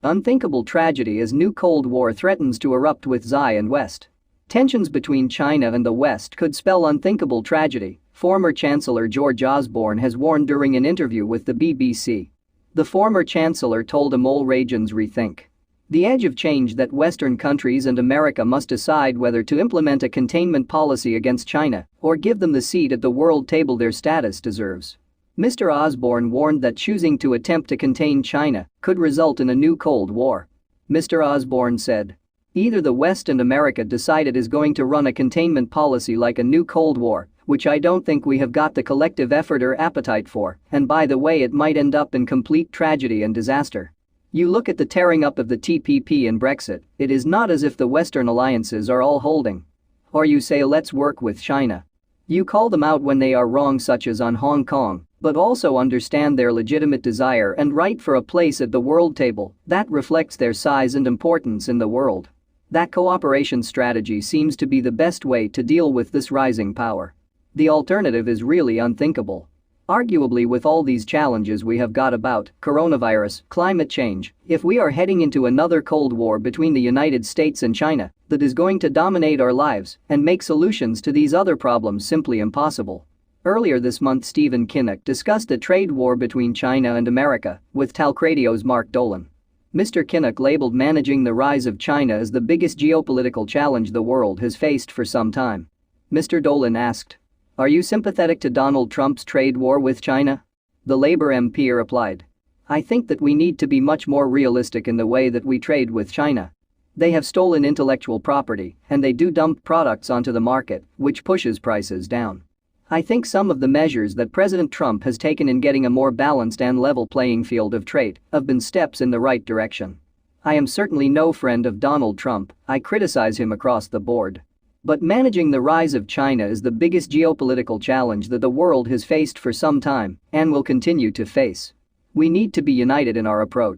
Unthinkable tragedy as new Cold War threatens to erupt with Xi and West. Tensions between China and the West could spell unthinkable tragedy, former Chancellor George Osborne has warned during an interview with the BBC. The former chancellor told Amol Rajan's Rethink the edge of change that Western countries and America must decide whether to implement a containment policy against China or give them the seat at the world table their status deserves. Mr. Osborne warned that choosing to attempt to contain China could result in a new Cold War. Mr. Osborne said, "Either the West and America decide it is going to run a containment policy like a new Cold War, which I don't think we have got the collective effort or appetite for, and by the way it might end up in complete tragedy and disaster. You look at the tearing up of the TPP and Brexit, it is not as if the Western alliances are all holding. Or you say let's work with China. You call them out when they are wrong such as on Hong Kong, but also understand their legitimate desire and right for a place at the world table that reflects their size and importance in the world. That cooperation strategy seems to be the best way to deal with this rising power. The alternative is really unthinkable. Arguably with all these challenges we have got about coronavirus, climate change, if we are heading into another Cold War between the United States and China that is going to dominate our lives and make solutions to these other problems simply impossible." Earlier this month Stephen Kinnock discussed a trade war between China and America with Talkradio's Mark Dolan. Mr. Kinnock labeled managing the rise of China as the biggest geopolitical challenge the world has faced for some time. Mr. Dolan asked, "Are you sympathetic to Donald Trump's trade war with China?" The Labour MP replied, "I think that we need to be much more realistic in the way that we trade with China. They have stolen intellectual property and they do dump products onto the market, which pushes prices down. I think some of the measures that President Trump has taken in getting a more balanced and level playing field of trade have been steps in the right direction. I am certainly no friend of Donald Trump, I criticize him across the board. But managing the rise of China is the biggest geopolitical challenge that the world has faced for some time and will continue to face. We need to be united in our approach."